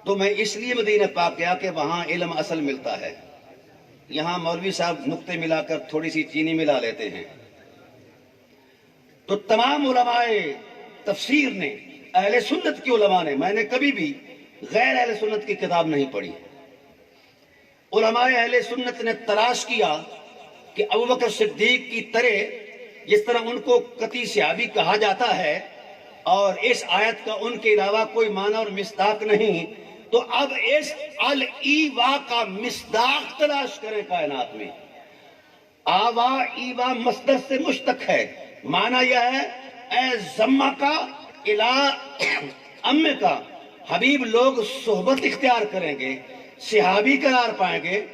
تو میں اس لیے مدینہ پاک گیا کہ وہاں علم اصل ملتا ہے. یہاں مولوی صاحب نقطے ملا کر تھوڑی سی چینی ملا لیتے ہیں. تو تمام علماء تفسیر نے، اہل سنت کی علماء نے، میں نے کبھی بھی غیر اہل سنت کی کتاب نہیں پڑھی. علماء اہل سنت نے تلاش کیا کہ ابوبکر صدیق کی جس طرح ان کو قطعی صحابی کہا جاتا ہے اور اس آیت کا ان کے علاوہ کوئی معنی اور مصداق نہیں، تو اب اس الایوا کا مصداق تلاش کریں کائنات میں. آوا ایوا مصدر سے مشتق ہے، معنی یہ ہے اے زمہ کا الہ امہ کا. حبیب لوگ صحبت اختیار کریں گے، صحابی قرار پائیں گے،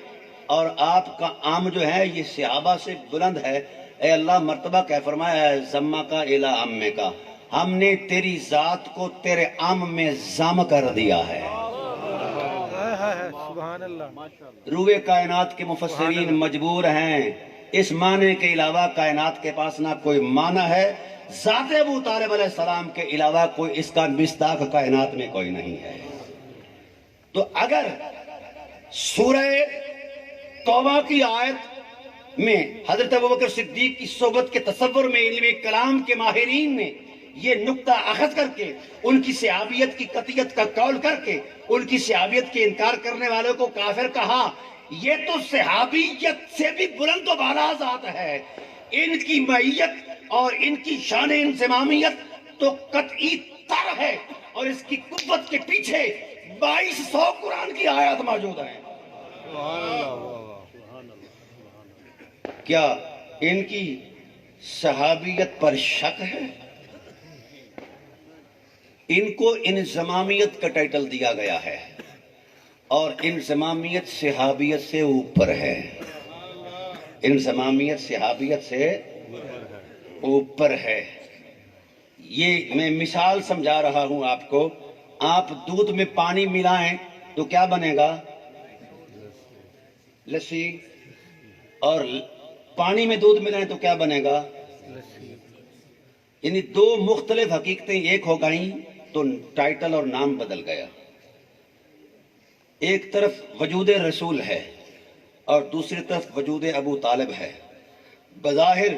اور آپ کا عام جو ہے یہ صحابہ سے بلند ہے. اے اللہ مرتبہ کہہ فرمایا ہے زمہ کا الہ امہ کا، ہم نے تیری ذات کو تیرے عام میں ضم کر دیا ہے. سبحان اللہ. روح کائنات کے مفسرین مجبور ہیں، اس معنی کے علاوہ کائنات کے پاس نہ کوئی معنی ہے، ذات ابو طالب علیہ السلام کے علاوہ کوئی اس کا مصداق کائنات میں کوئی نہیں ہے. تو اگر سورہ توبہ کی آیت میں حضرت ابوبکر صدیق کی صحبت کے تصور میں علم کلام کے ماہرین نے یہ نقطہ اخذ کر کے ان کی صحابیت کی قطعیت کا قول کر کے ان کی صحابیت کے انکار کرنے والوں کو کافر کہا. یہ تو صحابیت سے بھی بلند و بالا ذات ہے. ان کی معیت اور ان کی شان انضمامیت تو قطعی تر ہے اور اس کی قوت کے پیچھے 2200 قرآن کی آیات موجود ہیں. کیا ان کی صحابیت پر شک ہے؟ ان کو انضمامیت کا ٹائٹل دیا گیا ہے اور انضمامیت صحابیت سے اوپر ہے. انضمامیت صحابیت سے اوپر ہے. یہ میں مثال سمجھا رہا ہوں آپ کو. آپ دودھ میں پانی ملائیں تو کیا بنے گا؟ لسی. اور پانی میں دودھ ملائیں تو کیا بنے گا؟ یعنی دو مختلف حقیقتیں ایک ہو گئیں تو ٹائٹل اور نام بدل گیا. ایک طرف وجود رسول ہے اور دوسری طرف وجود ابو طالب ہے. بظاہر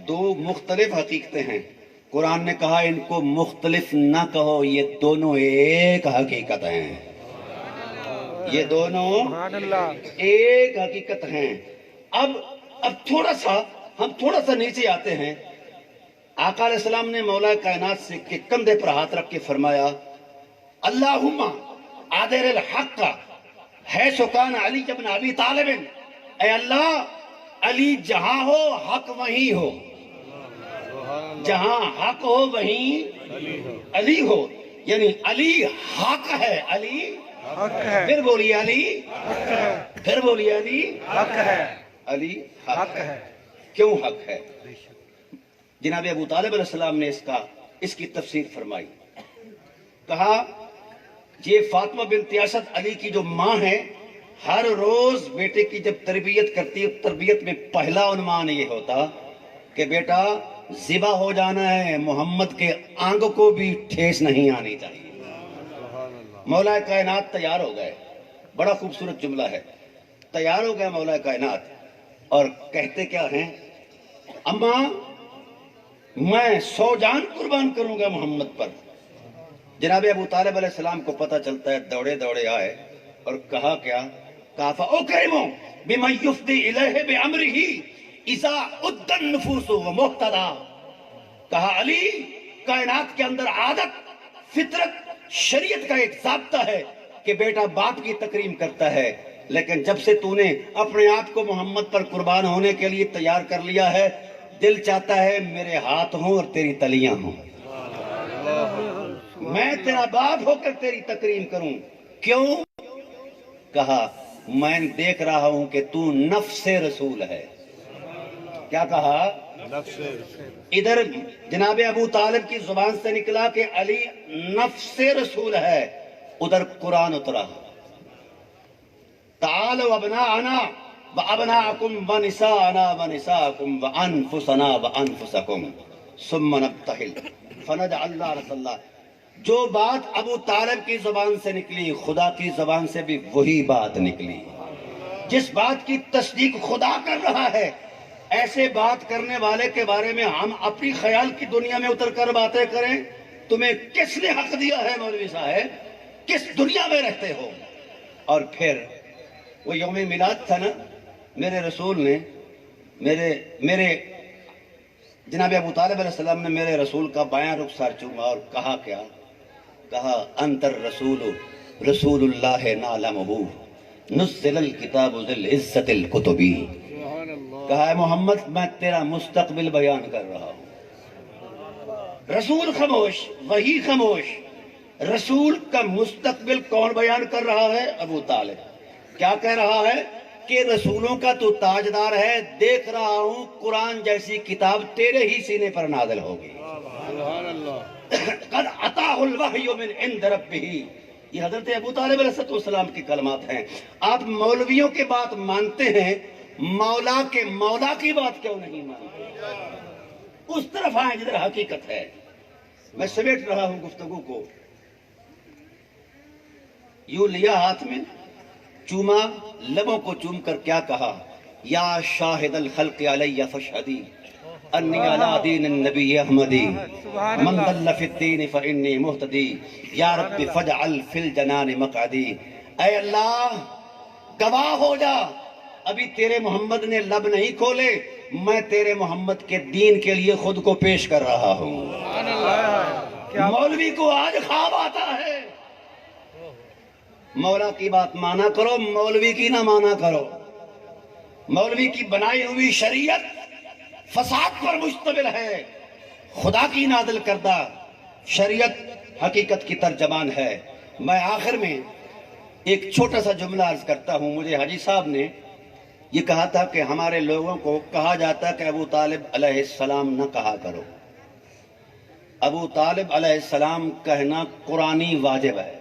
دو مختلف حقیقتیں ہیں. قرآن نے کہا ان کو مختلف نہ کہو، یہ دونوں ایک حقیقت ہیں. یہ دونوں ایک حقیقت ہیں. اب ہم تھوڑا سا نیچے آتے ہیں. آقا علیہ السلام نے مولا کائنات سے کے کندھے پر ہاتھ رکھ کے فرمایا اللہم آدر الحق حیث کان علی ابن ابی طالب. اے اللہ علی جہاں ہو حق وہیں ہو. جہاں حق ہو وہیں علی ہو. یعنی علی حق ہے. علی حق ہے. پھر بولیے علی حق ہے. پھر بولیے علی حق ہے. علی حق ہے. کیوں حق ہے؟ جناب ابو طالب علیہ السلام نے اس کی تفسیر فرمائی. کہا یہ فاطمہ بنت اسد علی کی جو ماں ہے، ہر روز بیٹے کی جب تربیت کرتی ہے، تربیت میں پہلا عنوان یہ ہوتا کہ بیٹا ذبح ہو جانا ہے، محمد کے آنگ کو بھی ٹھیس نہیں آنی چاہیے. مولا کائنات تیار ہو گئے. بڑا خوبصورت جملہ ہے. تیار ہو گئے مولا کائنات اور کہتے کیا ہیں؟ اماں میں 100 جان قربان کروں گا محمد پر. جناب ابو طالب علیہ السلام کو پتہ چلتا ہے، دوڑے دوڑے آئے اور کہا کیا؟ کافا اکرمو بمن یفضی الیہ بعمرہ اذا عد النفوس ومقتدا. کہا علی کائنات کے اندر عادت، فطرت، شریعت کا ایک ضابطہ ہے کہ بیٹا باپ کی تکریم کرتا ہے، لیکن جب سے تو نے اپنے آپ کو محمد پر قربان ہونے کے لیے تیار کر لیا ہے، دل چاہتا ہے میرے ہاتھ ہوں اور تیری تلیاں ہوں. میں تیرا باپ ہو کر تیری تکریم کروں. کیوں؟ کہا میں دیکھ رہا ہوں کہ تو نفس رسول ہے. کیا کہا؟ ادھر جناب ابو طالب کی زبان سے نکلا کہ علی نفس رسول ہے، ادھر قرآن اترا تعالوا ابناءنا وابناءکم ونساءنا ونساءکم وانفسنا وانفسکم ثم نبتہل فنجعل لعنۃ اللہ. جو بات ابو طالب کی زبان سے نکلی خدا کی زبان سے بھی وہی بات نکلی. جس بات کی تصدیق خدا کر رہا ہے، ایسے بات کرنے والے کے بارے میں ہم اپنی خیال کی دنیا میں اتر کر باتیں کریں؟ تمہیں کس نے حق دیا ہے مولوی صاحب؟ کس دنیا میں رہتے ہو؟ اور پھر وہ یوم میلاد تھا نا، میرے رسول نے میرے جناب ابو طالب علیہ السلام نے میرے رسول کا بایاں رخسار چوما اور کہا کیا؟ کہا انت الرسول رسول اللہ نعلمہ نزل الکتاب ذی العزت الکتبی. کہا ہے محمد میں تیرا مستقبل بیان کر رہا ہوں. رسول خاموش، وہی خاموش. رسول کا مستقبل کون بیان کر رہا ہے؟ ابو طالب. کیا کہہ رہا ہے؟ کہ رسولوں کا تو تاجدار ہے، دیکھ رہا ہوں قرآن جیسی کتاب تیرے ہی سینے پر نازل ہوگی. قد عطاہ الوحی من عند ربہ. یہ حضرت ابو طالب علیہ السلام کی کلمات ہیں. آپ مولویوں کی بات مانتے ہیں، مولا کے مولا کی بات کیوں نہیں مانتے؟ اس طرف آئیں جدھر حقیقت ہے. میں سمیٹ رہا ہوں گفتگو کو. یوں لیا ہاتھ میں، چوما، لبوں کو چوم کر کیا کہا؟ یا شاہد الخلق علی فاشہدی انی علی دین النبی احمدی من ضل فی الدین فانی مہتدی یا رب فاجعل فی الجنان مقعدی۔ اے اللہ گواہ ہو جا، ابھی تیرے محمد نے لب نہیں کھولے، میں تیرے محمد کے دین کے لیے خود کو پیش کر رہا ہوں۔ مولوی کو آج خواب آتا ہے، مولا کی بات مانا کرو، مولوی کی نہ مانا کرو۔ مولوی کی بنائی ہوئی شریعت فساد پر مشتمل ہے، خدا کی نازل کردہ شریعت حقیقت کی ترجمان ہے۔ میں آخر میں ایک چھوٹا سا جملہ عرض کرتا ہوں۔ مجھے حاجی صاحب نے یہ کہا تھا کہ ہمارے لوگوں کو کہا جاتا کہ ابو طالب علیہ السلام نہ کہا کرو۔ ابو طالب علیہ السلام کہنا قرآنی واجب ہے،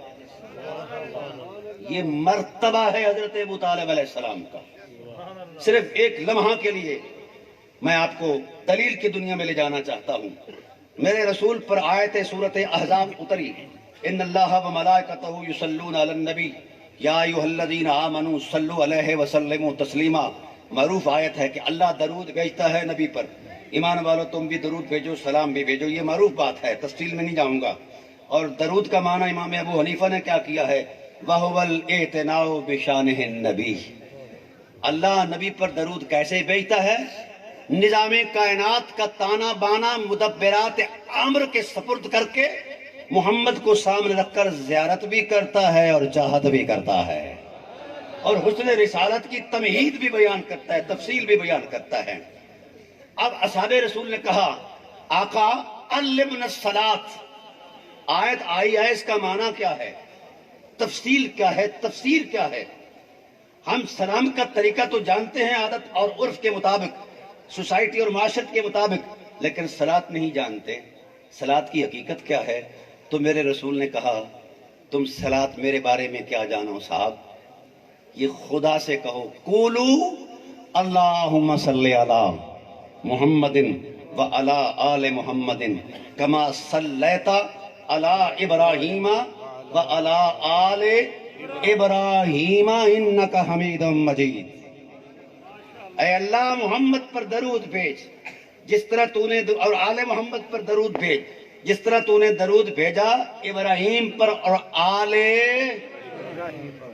یہ مرتبہ ہے حضرت ابو طالب علیہ السلام کا۔ صرف ایک لمحہ کے لیے میں آپ کو دلیل کی دنیا میں لے جانا چاہتا ہوں۔ میرے رسول پر آیت سورۃ احزاب اتری، ان اللہ و ملائکتہ یصلون علی النبی یا ایھا الذین آمنوا صلوا علیہ وسلموا تسلیما۔ معروف آیت ہے کہ اللہ درود بھیجتا ہے نبی پر، ایمان والو تم بھی درود بھیجو، سلام بھی بھیجو۔ یہ معروف بات ہے، تفصیل میں نہیں جاؤں گا۔ اور درود کا معنی امام ابو حنیفہ نے کیا کیا ہے، وَهُوَ الْاِعْتِنَاءُ بِشَانِهِ النَّبِيِّ۔ اللہ نبی پر درود کیسے بھیجتا ہے؟ نظام کائنات کا تانا بانا مدبرات امر کے سپرد کر کے محمد کو سامنے رکھ کر زیارت بھی کرتا ہے اور چاہت بھی کرتا ہے، اور حسن رسالت کی تمہید بھی بیان کرتا ہے، تفصیل بھی بیان کرتا ہے۔ اب اصحاب رسول نے کہا آقا علمنا الصلاۃ، آیت آئی ہے، اس کا معنی کیا ہے، تفصیل کیا ہے، تفسیر کیا ہے؟ ہم سلام کا طریقہ تو جانتے ہیں عادت اور عرف کے مطابق، سوسائٹی اور معاشرت کے مطابق، لیکن صلاۃ نہیں جانتے۔ صلاۃ کی حقیقت کیا ہے؟ تو میرے رسول نے کہا تم صلاۃ میرے بارے میں کیا جانو صاحب، یہ خدا سے کہو، قولو اللہم صلی علی محمد و علی آل محمد کما صلیت علی ابراہیم و علی آل ابراہیم انک حمید مجید۔ اے اللہ محمد پر درود بھیج جس طرح تو نے، اور آل محمد پر درود بھیج جس طرح تو نے درود بھیجا ابراہیم پر اور آل۔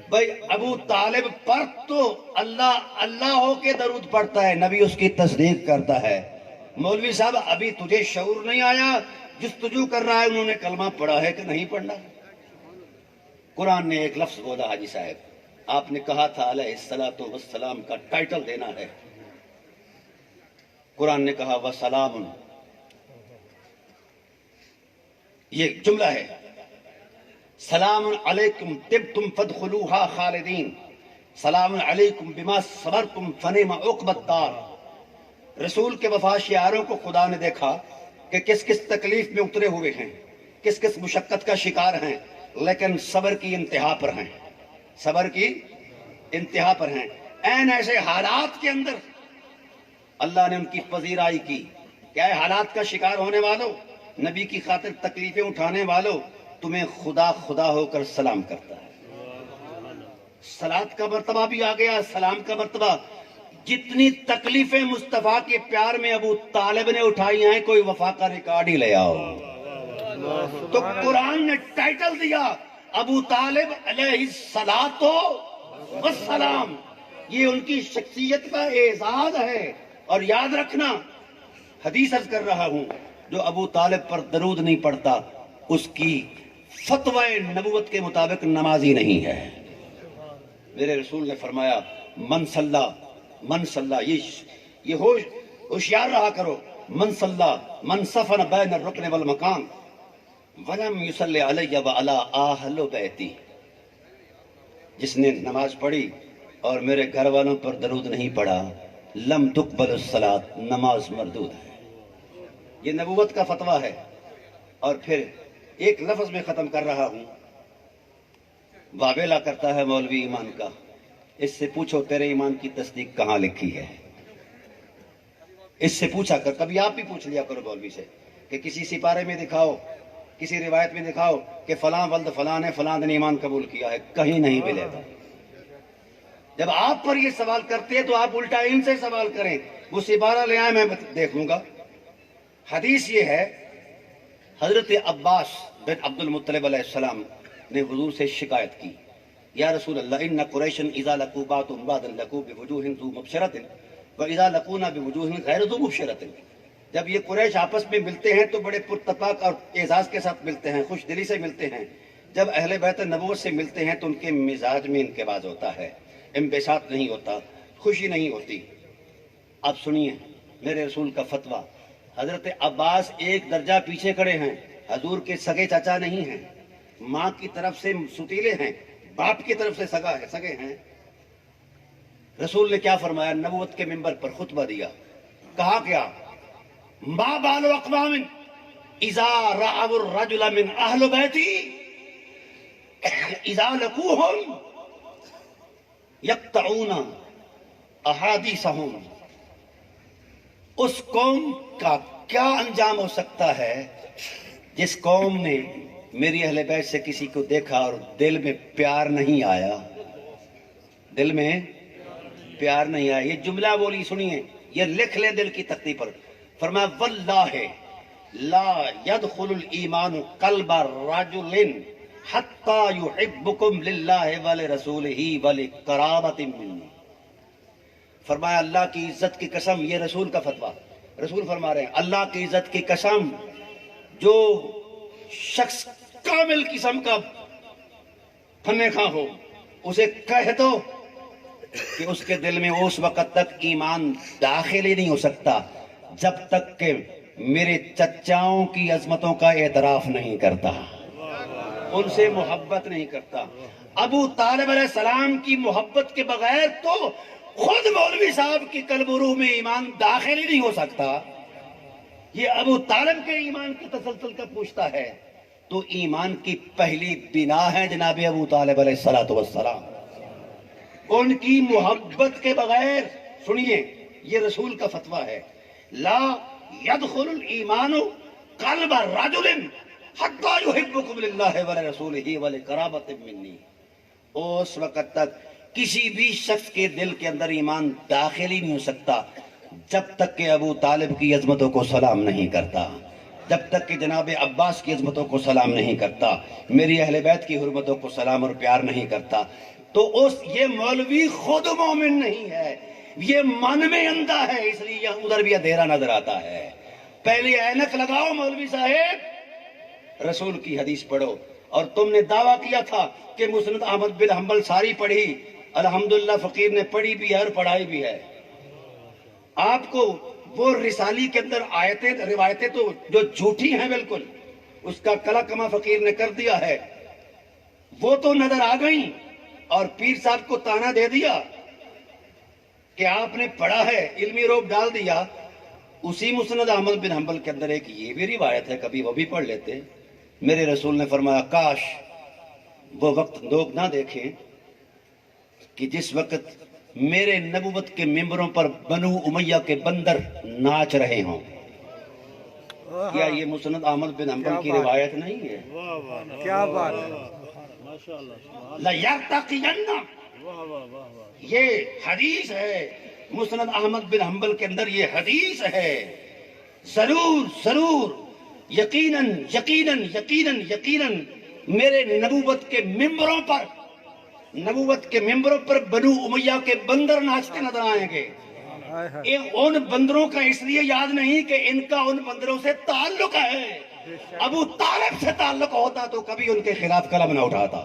بھائی ابو طالب پر تو اللہ ہو کے درود پڑھتا ہے، نبی اس کی تصدیق کرتا ہے۔ مولوی صاحب ابھی تجھے شعور نہیں آیا، جستجو کر رہا ہے انہوں نے کلمہ پڑھا ہے کہ نہیں پڑھنا۔ قرآن نے ایک لفظ بولا حاجی صاحب، آپ نے کہا تھا علیہ الصلوۃ والسلام کا ٹائٹل دینا ہے، قرآن نے کہا وسلام، یہ جملہ ہے، سلام علیکم طبتم فادخلوها خالدین، سلام علیکم بما صبرتم فنعم عقبی الدار۔ رسول کے وفا شعاروں کو خدا نے دیکھا کہ کس کس تکلیف میں اترے ہوئے ہیں، کس کس مشقت کا شکار ہیں، لیکن صبر کی انتہا پر ہیں، صبر کی انتہا پر ہیں۔ این ایسے حالات کے اندر اللہ نے ان کی پذیرائی کی کہ اے حالات کا شکار ہونے والوں، نبی کی خاطر تکلیفیں اٹھانے والوں، تمہیں خدا خدا ہو کر سلام کرتا ہے۔ صلاۃ کا مرتبہ بھی آ گیا، سلام کا مرتبہ۔ جتنی تکلیفیں مصطفیٰ کے پیار میں ابو طالب نے اٹھائی ہیں، کوئی وفا کا ریکارڈ ہی لے آؤ۔ تو قرآن نے ٹائٹل دیا ابو طالب علیہ الصلاۃ والسلام، یہ ان کی شخصیت کا اعزاز ہے۔ اور یاد رکھنا، حدیث عرض کر رہا ہوں، جو ابو طالب پر درود نہیں پڑھتا اس کی فتوی نبوت کے مطابق نمازی نہیں ہے۔ میرے رسول نے فرمایا من صلی، یہ ہوشیار رہا کرو، من صلی من صفن بین الرکن والمقام ولم یصلی علی وعلی اہل بیتی، جس نے نماز پڑھی اور میرے گھر والوں پر درود نہیں پڑھا، لم تقبل الصلاۃ، نماز مردود ہے۔ یہ نبوت کا فتویٰ ہے۔ اور پھر ایک لفظ میں ختم کر رہا ہوں، وابلہ کرتا ہے مولوی ایمان کا، اس سے پوچھو تیرے ایمان کی تصدیق کہاں لکھی ہے، اس سے پوچھا کر، کبھی آپ بھی پوچھ لیا کرو مولوی سے کہ کسی سپارے میں دکھاؤ، کسی روایت میں دکھاؤ کہ فلاں ولد فلاں نے فلاں دن ایمان قبول کیا ہے، کہیں نہیں ملے گا۔ جب آپ پر یہ سوال کرتے ہیں تو آپ الٹا ان سے سوال کریں. وہ سپارہ لے آئے, میں دیکھ لوں گا. حدیث یہ ہے, حضرت عباس بن عبد المطلب علیہ السلام نے حضور سے شکایت کی, یا رسول اللہ ان قریشن اذا لقوا بعضا لقوا بوجوہ ذو مبشرۃ واذا لقونا بوجوہ غیر ذو مبشرۃ. جب یہ قریش آپس میں ملتے ہیں تو بڑے پرتپاک اور اعزاز کے ساتھ ملتے ہیں, خوش دلی سے ملتے ہیں. جب اہل بیت نبوت سے ملتے ہیں تو ان کے مزاج میں انقباض ہوتا ہے, انبساط نہیں ہوتا, خوشی نہیں ہوتی. اب سنیے میرے رسول کا فتویٰ. حضرت عباس ایک درجہ پیچھے کھڑے ہیں, حضور کے سگے چچا نہیں ہیں, ماں کی طرف سے ستیلے ہیں, باپ کی طرف سے سگے ہیں. رسول نے کیا فرمایا؟ نبوت کے منبر پر خطبہ دیا. کہا کیا؟ ما بال اقوام اذا رأوا الرجل من اہل بیتی اذا لقوهم یقطعون احادیثهم. اس قوم کا کیا انجام ہو سکتا ہے جس قوم نے میری اہل بیت سے کسی کو دیکھا اور دل میں پیار نہیں آیا, دل میں پیار نہیں آیا. یہ جملہ بولی, سنیے, یہ لکھ لیں دل کی تختی پر. فرمایا واللہ لا يدخل الایمان قلب رجل حتی یحبکم للہ ولرسولہ ولقرابۃ منی. فرمایا اللہ کی عزت کی قسم, یہ رسول کا فتویٰ, رسول فرما رہے ہیں اللہ کی عزت کی قسم, جو شخص کامل قسم کا پھنے خواہ ہو اسے کہہ دو کہ اس کے دل میں اس وقت تک ایمان داخل ہی نہیں ہو سکتا جب تک کہ میرے چچاؤں کی عظمتوں کا اعتراف نہیں کرتا, ان سے محبت نہیں کرتا. ابو طالب علیہ السلام کی محبت کے بغیر تو خود مولوی صاحب کی قلب و روح میں ایمان داخل ہی نہیں ہو سکتا. یہ ابو طالب کے ایمان کے تسلسل کا پوچھتا ہے تو ایمان کی پہلی بنا ہے جناب ابو طالب علیہ السلام. ان کی محبت کے بغیر, سنیے یہ رسول کا فتویٰ ہے, لا يدخل الایمان قلب رجل حتی یحبکم للہ ولرسولہ ولقرابۃ منی. اس وقت تک کسی بھی شخص کے دل کے اندر ایمان داخل ہی نہیں ہو سکتا جب تک کہ ابو طالب کی عظمتوں کو سلام نہیں کرتا, جب تک کہ جناب عباس کی عظمتوں کو سلام نہیں کرتا, میری اہل بیت کی حرمتوں کو سلام اور پیار نہیں کرتا. تو یہ مولوی خود مومن نہیں ہے, یہ من میں اندھا ہے, اس لیے ادھر بھی اندھیرا نظر آتا ہے. پہلے اینک لگاؤ مولوی صاحب, رسول کی حدیث پڑھو. اور تم نے دعویٰ کیا تھا کہ مسند احمد بن حنبل ساری پڑھی, الحمدللہ فقیر نے پڑھی بھی ہے اور پڑھائی بھی ہے. آپ کو وہ رسالی کے اندر آیتیں روایتیں تو جو جھوٹی ہیں بالکل, اس کا کلا کما فقیر نے کر دیا ہے, وہ تو نظر آ گئیں. اور پیر صاحب کو تانا دے دیا کہ آپ نے پڑھا ہے, علمی روب ڈال دیا. اسی مسند احمد بن حنبل کے اندر ایک یہ بھی روایت ہے, کبھی وہ بھی پڑھ لیتے. میرے رسول نے فرمایا کاش وہ وقت لوگ نہ دیکھیں کہ جس وقت میرے نبوت کے ممبروں پر بنو امیہ کے بندر ناچ رہے ہوں. کیا یہ مسند احمد بن حنبل کی روایت نہیں ہے؟ کیا بات ہے, لَيَرْتَقِيَنَّ, یہ حدیث ہے مسند احمد بن حنبل کے اندر, یہ حدیث ہے. ضرور ضرور یقیناً یقیناً یقیناً یقیناً میرے نبوت کے ممبروں پر بنو امیہ کے بندر ناچتے نظر آئیں گے. ان بندروں کا اس لیے یاد نہیں کہ ان کا ان بندروں سے تعلق ہے. ابو طالب سے تعلق ہوتا تو کبھی ان کے خلاف قلم نہ اٹھاتا.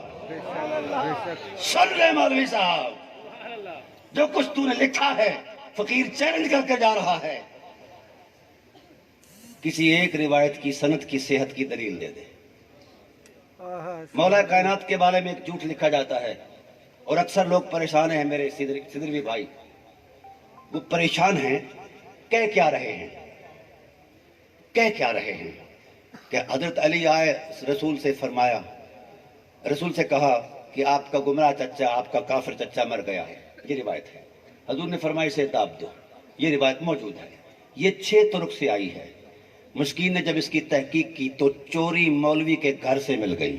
سن لے مولوی صاحب, جو کچھ تو نے لکھا ہے فقیر چیلنج کر کے جا رہا ہے, کسی ایک روایت کی سند کی صحت کی دلیل دے دے. مولا کائنات کے بارے میں ایک جھوٹ لکھا جاتا ہے اور اکثر لوگ پریشان ہیں. میرے صدروی بھائی وہ پریشان ہیں, کہہ کیا رہے ہیں کہ حضرت علی آئے, رسول سے فرمایا, رسول سے کہا کہ آپ کا گمراہ چچا, آپ کا کافر چچا مر گیا ہے. یہ روایت ہے. حضور نے فرمایا اسے داب دو. یہ روایت موجود ہے, یہ 6 طرق سے آئی ہے. مشکین نے جب اس کی تحقیق کی تو چوری مولوی کے گھر سے مل گئی.